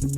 Hello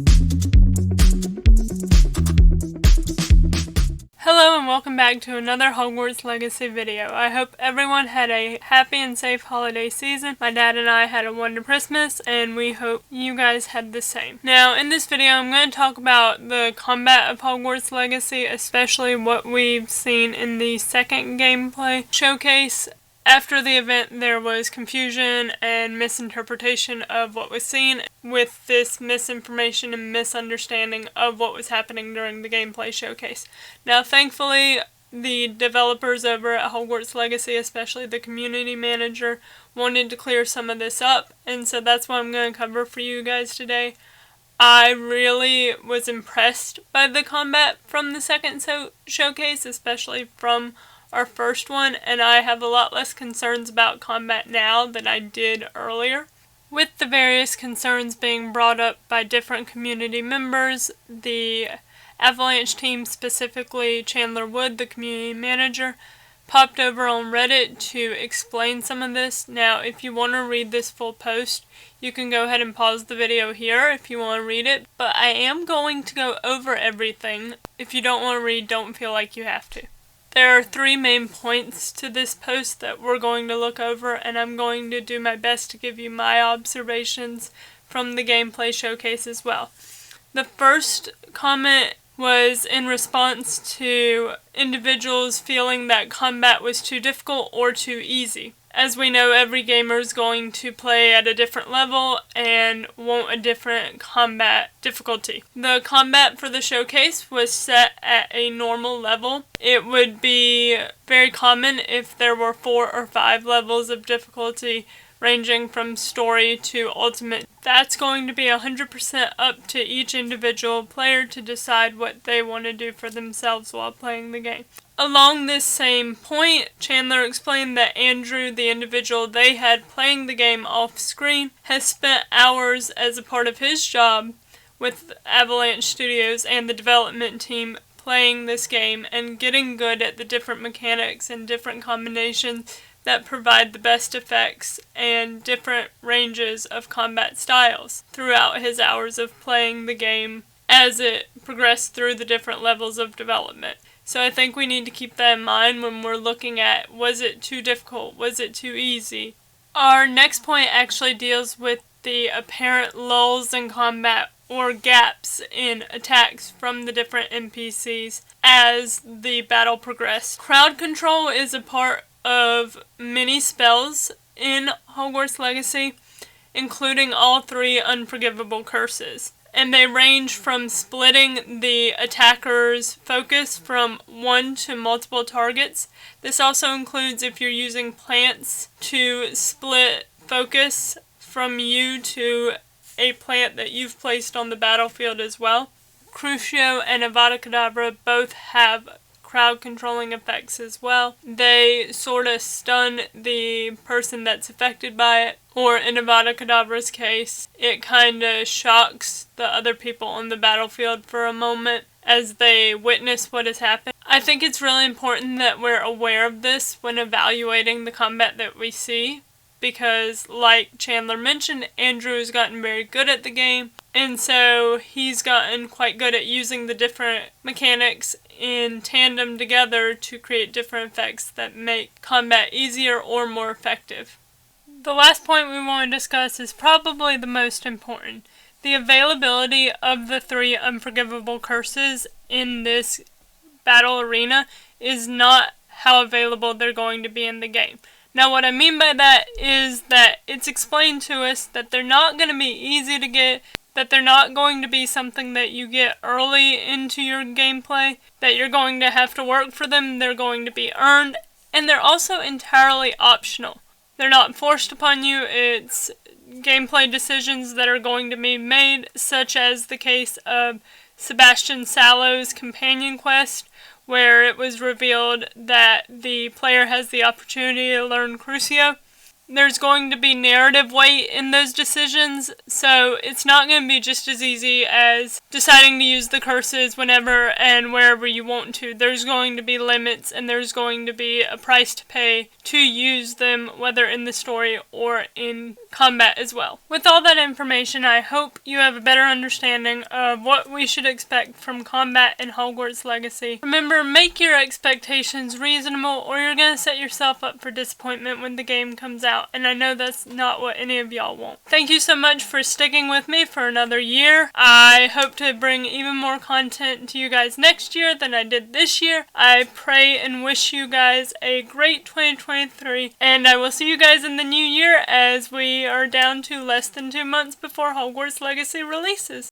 and welcome back to another Hogwarts Legacy video. I hope everyone had a happy and safe holiday season. My dad and I had a wonderful Christmas and we hope you guys had the same. Now in this video I'm going to talk about the combat of Hogwarts Legacy, especially what we've seen in the second gameplay showcase. After the event, there was confusion and misinterpretation of what was seen, with this misinformation and misunderstanding of what was happening during the gameplay showcase. Now, thankfully, the developers over at Hogwarts Legacy, especially the community manager, wanted to clear some of this up, and so that's what I'm going to cover for you guys today. I really was impressed by the combat from the second showcase, especially from our first one, and I have a lot less concerns about combat now than I did earlier. With the various concerns being brought up by different community members, the Avalanche team, specifically Chandler Wood, the community manager, popped over on Reddit to explain some of this. Now, if you want to read this full post, you can go ahead and pause the video here if you want to read it, but I am going to go over everything. If you don't want to read, don't feel like you have to. There are three main points to this post that we're going to look over, and I'm going to do my best to give you my observations from the gameplay showcase as well. The first comment was in response to individuals feeling that combat was too difficult or too easy. As we know, every gamer is going to play at a different level and want a different combat difficulty. The combat for the showcase was set at a normal level. It would be very common if there were 4 or 5 levels of difficulty, ranging from story to ultimate. That's going to be 100% up to each individual player to decide what they want to do for themselves while playing the game. Along this same point, Chandler explained that Andrew, the individual they had playing the game off screen, has spent hours as a part of his job with Avalanche Studios and the development team playing this game and getting good at the different mechanics and different combinations that provide the best effects and different ranges of combat styles throughout his hours of playing the game as it progressed through the different levels of development. So I think we need to keep that in mind when we're looking at, was it too difficult, was it too easy? Our next point actually deals with the apparent lulls in combat or gaps in attacks from the different NPCs as the battle progressed. Crowd control is a part of many spells in Hogwarts Legacy, including all 3 unforgivable curses. And they range from splitting the attacker's focus from 1 to multiple targets. This also includes if you're using plants to split focus from you to a plant that you've placed on the battlefield as well. Crucio and Avada Kedavra both have crowd controlling effects as well. They sort of stun the person that's affected by it, or in Avada Kedavra's case, it kind of shocks the other people on the battlefield for a moment as they witness what has happened. I think it's really important that we're aware of this when evaluating the combat that we see, because like Chandler mentioned, Andrew has gotten very good at the game, and so he's gotten quite good at using the different mechanics in tandem together to create different effects that make combat easier or more effective. The last point we want to discuss is probably the most important. The availability of the 3 unforgivable curses in this battle arena is not how available they're going to be in the game. Now what I mean by that is that it's explained to us that they're not going to be easy to get, that they're not going to be something that you get early into your gameplay, that you're going to have to work for them, they're going to be earned, and they're also entirely optional. They're not forced upon you, it's gameplay decisions that are going to be made, such as the case of Sebastian Sallow's companion quest, where it was revealed that the player has the opportunity to learn Crucio. There's going to be narrative weight in those decisions, so it's not going to be just as easy as deciding to use the curses whenever and wherever you want to. There's going to be limits, and there's going to be a price to pay to use them, whether in the story or in combat as well. With all that information, I hope you have a better understanding of what we should expect from combat in Hogwarts Legacy. Remember, make your expectations reasonable or you're going to set yourself up for disappointment when the game comes out, and I know that's not what any of y'all want. Thank you so much for sticking with me for another year. I hope to bring even more content to you guys next year than I did this year. I pray and wish you guys a great 2023, and I will see you guys in the new year as we are down to less than 2 months before Hogwarts Legacy releases.